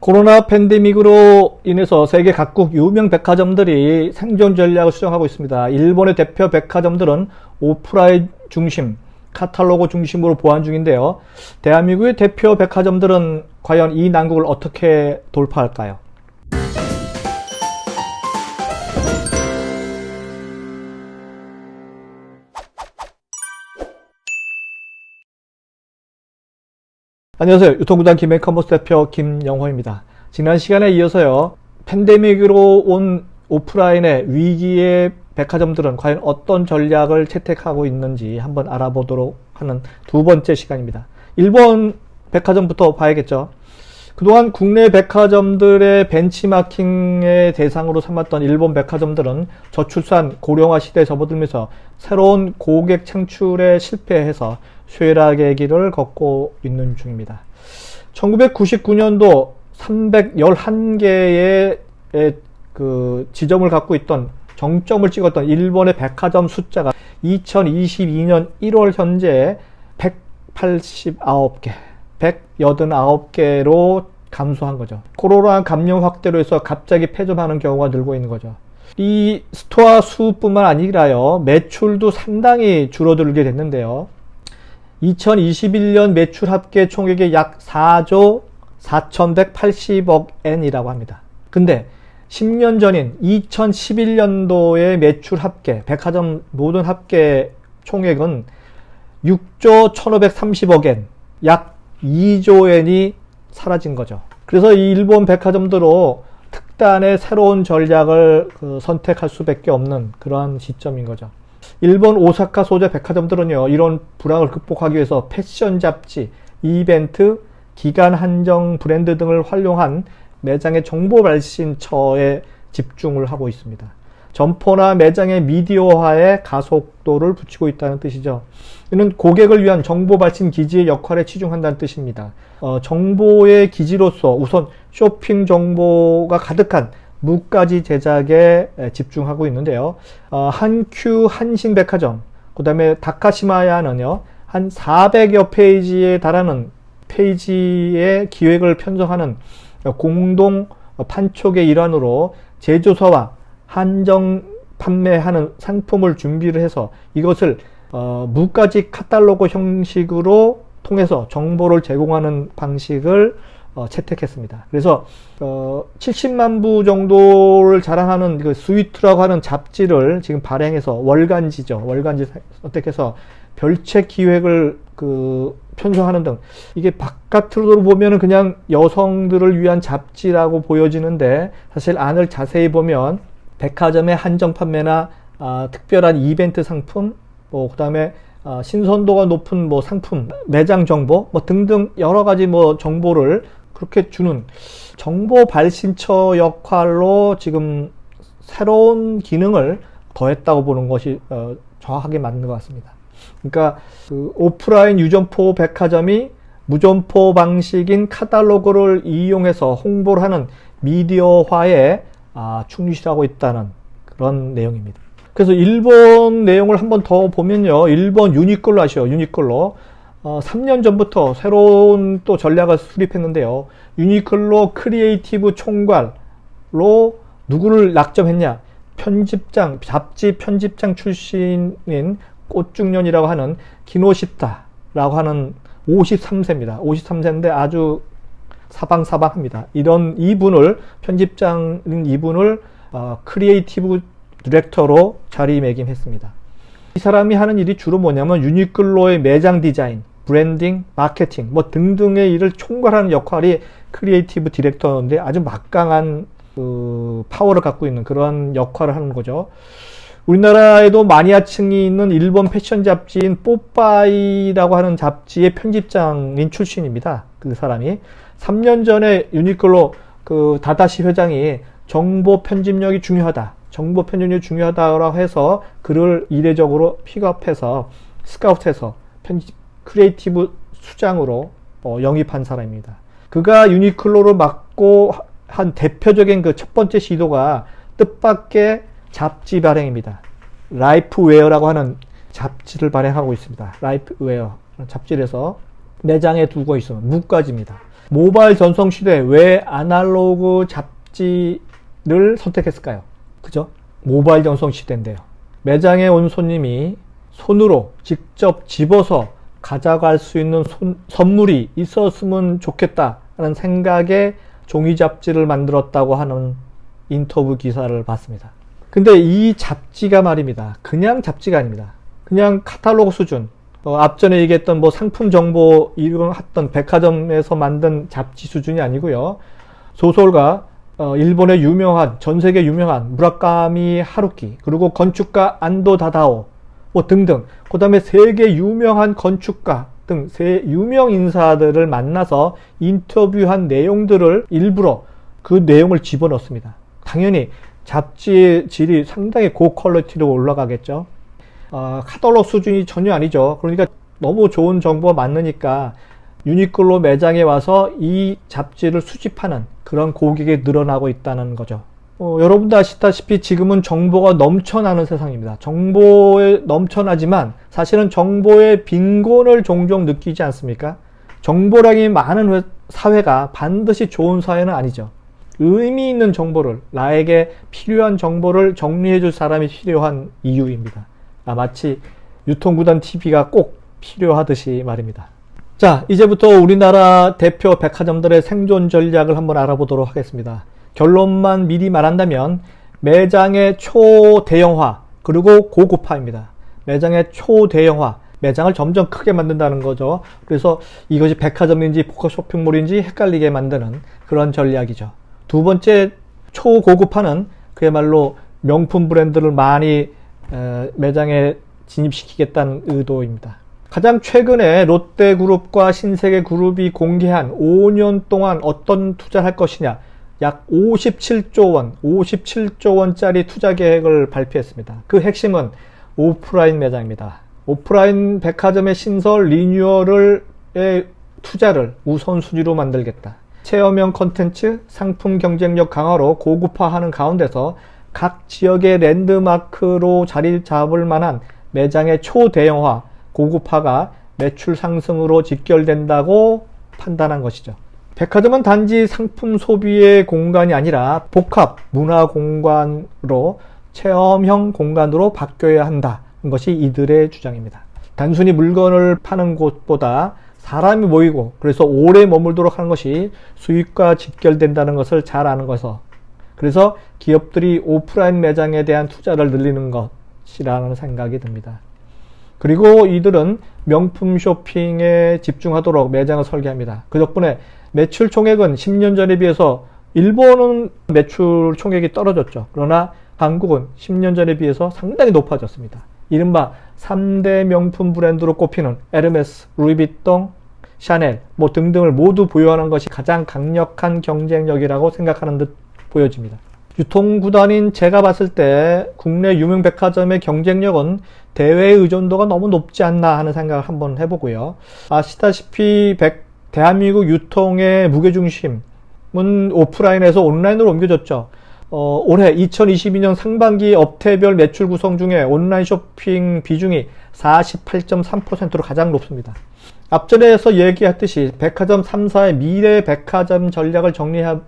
코로나 팬데믹으로 인해서 세계 각국 유명 백화점들이 생존 전략을 수정하고 있습니다. 일본의 대표 백화점들은 오프라인 중심, 카탈로그 중심으로 보완 중인데요. 대한민국의 대표 백화점들은 과연 이 난국을 어떻게 돌파할까요? 안녕하세요. 유통구단 김앤커머스 대표 김영호입니다. 지난 시간에 이어서요, 팬데믹으로 온 오프라인의 위기의 백화점들은 과연 어떤 전략을 채택하고 있는지 한번 알아보도록 하는 두 번째 시간입니다. 일본 백화점부터 봐야겠죠. 그동안 국내 백화점들의 벤치마킹의 대상으로 삼았던 일본 백화점들은 저출산, 고령화 시대에 접어들면서 새로운 고객 창출에 실패해서 쇠락의 길을 걷고 있는 중입니다. 1999년도 311개의 지점을 갖고 있던, 정점을 찍었던 일본의 백화점 숫자가 2022년 1월 현재 189개, 189개로 감소한 거죠. 코로나 감염 확대로 해서 갑자기 폐점하는 경우가 늘고 있는 거죠. 이 스토어 수뿐만 아니라요, 매출도 상당히 줄어들게 됐는데요. 2021년 매출 합계 총액이 약 4조 4180억 엔이라고 합니다. 근데 10년 전인 2011년도의 매출 합계, 백화점 모든 합계 총액은 6조 1530억 엔, 약 2조 엔이 사라진 거죠. 그래서 이 일본 백화점들로 특단의 새로운 전략을 선택할 수밖에 없는 그러한 시점인 거죠. 일본 오사카 소재 백화점들은요, 이런 불황을 극복하기 위해서 패션 잡지, 이벤트, 기간 한정 브랜드 등을 활용한 매장의 정보 발신처에 집중을 하고 있습니다. 점포나 매장의 미디어화에 가속도를 붙이고 있다는 뜻이죠. 이는 고객을 위한 정보 발신 기지의 역할에 치중한다는 뜻입니다. 정보의 기지로서 우선 쇼핑 정보가 가득한 무가지 제작에 집중하고 있는데요. 한큐 한신백화점, 그 다음에 다카시마야는요, 한 400여 페이지에 달하는 페이지의 기획을 편성하는 공동 판촉의 일환으로 제조사와 한정 판매하는 상품을 준비를 해서 이것을 무가지 카탈로그 형식으로 통해서 정보를 제공하는 방식을 채택했습니다. 그래서 70만 부 정도를 자랑하는 그 스위트라고 하는 잡지를 지금 발행해서 월간지죠. 월간지 선택해서 별책 기획을 편성하는 등, 이게 바깥으로 보면은 그냥 여성들을 위한 잡지라고 보여지는데 사실 안을 자세히 보면 백화점의 한정 판매나 특별한 이벤트 상품, 그 다음에 신선도가 높은 상품, 매장 정보 등등 여러 가지 정보를 그렇게 주는 정보 발신처 역할로 지금 새로운 기능을 더했다고 보는 것이 정확하게 맞는 것 같습니다. 그러니까 오프라인 유점포 백화점이 무점포 방식인 카탈로그를 이용해서 홍보를 하는 미디어화에 충실하고 있다는 그런 내용입니다. 그래서 일본 내용을 한번 더 보면요, 일본 유니클로 아시죠? 유니클로 3년 전부터 새로운 또 전략을 수립했는데요. 유니클로 크리에이티브 총괄로 누구를 낙점했냐? 잡지 편집장 출신인 꽃중년이라고 하는 기노시타라고 하는 53세입니다. 53세인데 아주 사방사방합니다. 이분을, 편집장인 이분을 크리에이티브 디렉터로 자리매김했습니다. 이 사람이 하는 일이 주로 뭐냐면 유니클로의 매장 디자인, 브랜딩, 마케팅 등등의 일을 총괄하는 역할이 크리에이티브 디렉터인데 아주 막강한 파워를 갖고 있는 그런 역할을 하는 거죠. 우리나라에도 마니아층이 있는 일본 패션 잡지인 뽀빠이라고 하는 잡지의 편집장인 출신입니다. 그 사람이 3년 전에 유니클로 다다시 회장이 정보 편집력이 중요하다라고 해서 그를 이례적으로 픽업해서 스카우트해서 크리에이티브 수장으로 영입한 사람입니다. 그가 유니클로를 맡고 한 대표적인 첫 번째 시도가 뜻밖의 잡지 발행입니다. 라이프웨어라고 하는 잡지를 발행하고 있습니다. 라이프웨어 잡지에서 매장에 두고 있으면 무가지입니다. 모바일 전송 시대에 왜 아날로그 잡지를 선택했을까요? 그죠? 모바일 전송 시대인데요. 매장에 온 손님이 손으로 직접 집어서 가져갈 수 있는 선물이 있었으면 좋겠다라는 생각에 종이 잡지를 만들었다고 하는 인터뷰 기사를 봤습니다. 근데 이 잡지가 말입니다. 그냥 잡지가 아닙니다. 그냥 카탈로그 수준. 앞전에 얘기했던 뭐 상품 정보 이런 했던 백화점에서 만든 잡지 수준이 아니고요. 소설가 일본의 유명한 전 세계 유명한 무라카미 하루키 그리고 건축가 안도 다다오 뭐 등등 그 다음에 세계 유명한 건축가 등 유명 인사들을 만나서 인터뷰한 내용들을 일부러 그 내용을 집어넣습니다. 당연히 잡지의 질이 상당히 고퀄리티로 올라가겠죠. 카탈로그 수준이 전혀 아니죠. 그러니까 너무 좋은 정보가 많으니까 유니클로 매장에 와서 이 잡지를 수집하는 그런 고객이 늘어나고 있다는 거죠. 여러분도 아시다시피 지금은 정보가 넘쳐나는 세상입니다. 정보에 넘쳐나지만 사실은 정보의 빈곤을 종종 느끼지 않습니까? 정보량이 많은 사회가 반드시 좋은 사회는 아니죠. 의미 있는 정보를, 나에게 필요한 정보를 정리해 줄 사람이 필요한 이유입니다. 마치 유통구단 TV가 꼭 필요하듯이 말입니다. 자, 이제부터 우리나라 대표 백화점들의 생존 전략을 한번 알아보도록 하겠습니다. 결론만 미리 말한다면 매장의 초대형화 그리고 고급화입니다. 매장의 초대형화, 매장을 점점 크게 만든다는 거죠. 그래서 이것이 백화점인지 포커 쇼핑몰인지 헷갈리게 만드는 그런 전략이죠. 두 번째 초고급화는 그야말로 명품 브랜드를 많이 매장에 진입시키겠다는 의도입니다. 가장 최근에 롯데그룹과 신세계그룹이 공개한 5년 동안 어떤 투자를 할 것이냐, 약 57조 원짜리 투자 계획을 발표했습니다. 그 핵심은 오프라인 매장입니다. 오프라인 백화점의 신설 리뉴얼의 투자를 우선순위로 만들겠다. 체험형 콘텐츠, 상품 경쟁력 강화로 고급화하는 가운데서 각 지역의 랜드마크로 자리 잡을 만한 매장의 초대형화, 고급화가 매출 상승으로 직결된다고 판단한 것이죠. 백화점은 단지 상품 소비의 공간이 아니라 복합 문화 공간으로 체험형 공간으로 바뀌어야 한다는 것이 이들의 주장입니다. 단순히 물건을 파는 곳보다 사람이 모이고 그래서 오래 머물도록 하는 것이 수익과 직결된다는 것을 잘 아는 것에서 그래서 기업들이 오프라인 매장에 대한 투자를 늘리는 것이라는 생각이 듭니다. 그리고 이들은 명품 쇼핑에 집중하도록 매장을 설계합니다. 그 덕분에 매출 총액은 10년 전에 비해서 일본은 매출 총액이 떨어졌죠. 그러나 한국은 10년 전에 비해서 상당히 높아졌습니다. 이른바 3대 명품 브랜드로 꼽히는 에르메스, 루이비통, 샤넬 뭐 등등을 모두 보유하는 것이 가장 강력한 경쟁력이라고 생각하는 듯 보여집니다. 유통구단인 제가 봤을 때 국내 유명 백화점의 경쟁력은 대외 의존도가 너무 높지 않나 하는 생각을 한번 해보고요. 아시다시피 대한민국 유통의 무게중심은 오프라인에서 온라인으로 옮겨졌죠. 올해 2022년 상반기 업태별 매출 구성 중에 온라인 쇼핑 비중이 48.3%로 가장 높습니다. 앞전에서 얘기했듯이 백화점 3사의 미래 백화점 전략을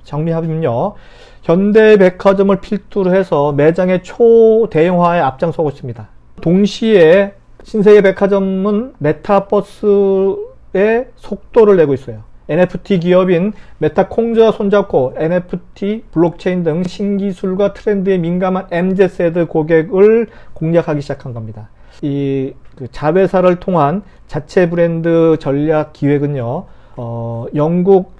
정리하면요. 현대 백화점을 필두로 해서 매장의 초대형화에 앞장서고 있습니다. 동시에 신세계 백화점은 메타버스의 속도를 내고 있어요. NFT 기업인 메타콩즈와 손잡고 NFT, 블록체인 등 신기술과 트렌드에 민감한 MZ세대 고객을 공략하기 시작한 겁니다. 이 자회사를 통한 자체 브랜드 전략 기획은요, 영국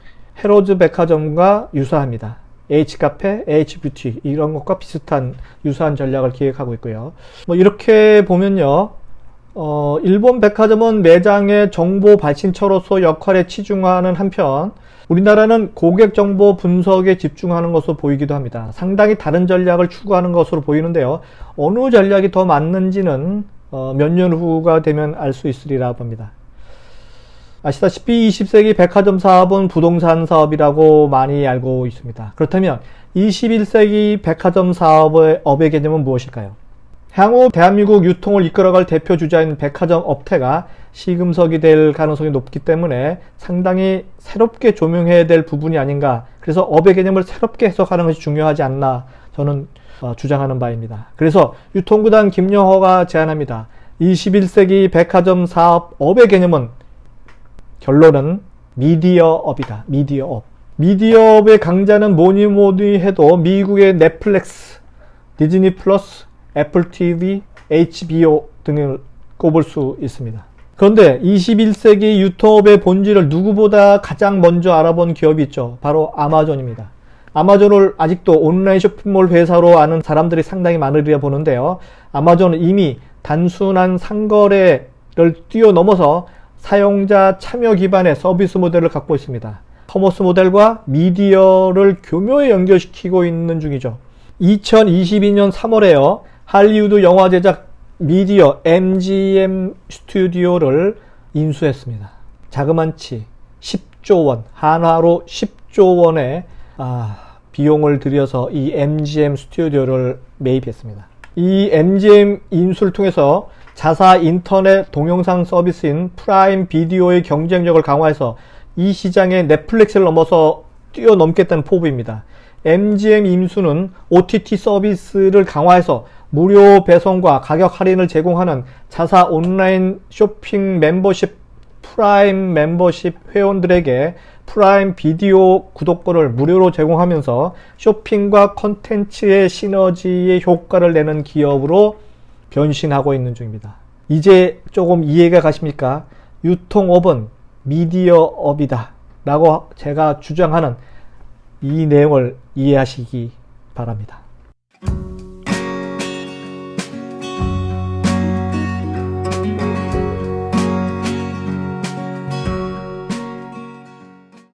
해로즈 백화점과 유사합니다. H카페, H뷰티 이런 것과 비슷한 유사한 전략을 기획하고 있고요. 뭐 이렇게 보면요, 일본 백화점은 매장의 정보 발신처로서 역할에 치중하는 한편 우리나라는 고객 정보 분석에 집중하는 것으로 보이기도 합니다. 상당히 다른 전략을 추구하는 것으로 보이는데요. 어느 전략이 더 맞는지는 몇 년 후가 되면 알 수 있으리라 봅니다. 아시다시피 20세기 백화점 사업은 부동산 사업이라고 많이 알고 있습니다. 그렇다면 21세기 백화점 사업의 업의 개념은 무엇일까요? 향후 대한민국 유통을 이끌어갈 대표 주자인 백화점 업태가 시금석이 될 가능성이 높기 때문에 상당히 새롭게 조명해야 될 부분이 아닌가. 그래서 업의 개념을 새롭게 해석하는 것이 중요하지 않나 저는 주장하는 바입니다. 그래서 유통구단 김영호가 제안합니다. 21세기 백화점 사업 업의 개념은 결론은 미디어업이다. 미디어업. 미디어업의 강자는 뭐니 해도 미국의 넷플릭스, 디즈니 플러스, 애플 TV, HBO 등을 꼽을 수 있습니다. 그런데 21세기 유통업의 본질을 누구보다 가장 먼저 알아본 기업이 있죠. 바로 아마존입니다. 아마존을 아직도 온라인 쇼핑몰 회사로 아는 사람들이 상당히 많으리라 보는데요. 아마존은 이미 단순한 상거래를 뛰어넘어서 사용자 참여 기반의 서비스 모델을 갖고 있습니다. 커머스 모델과 미디어를 교묘히 연결시키고 있는 중이죠. 2022년 3월에요. 할리우드 영화 제작 미디어 MGM 스튜디오를 인수했습니다. 자그만치 10조 원, 한화로 10조 원의 비용을 들여서 이 MGM 스튜디오를 매입했습니다. 이 MGM 인수를 통해서 자사 인터넷 동영상 서비스인 프라임 비디오의 경쟁력을 강화해서 이 시장에 넷플릭스를 넘어서 뛰어넘겠다는 포부입니다. MGM 인수는 OTT 서비스를 강화해서 무료 배송과 가격 할인을 제공하는 자사 온라인 쇼핑 멤버십 프라임 멤버십 회원들에게 프라임 비디오 구독권을 무료로 제공하면서 쇼핑과 콘텐츠의 시너지의 효과를 내는 기업으로 변신하고 있는 중입니다. 이제 조금 이해가 가십니까? 유통업은 미디어업이다 라고 제가 주장하는 이 내용을 이해하시기 바랍니다.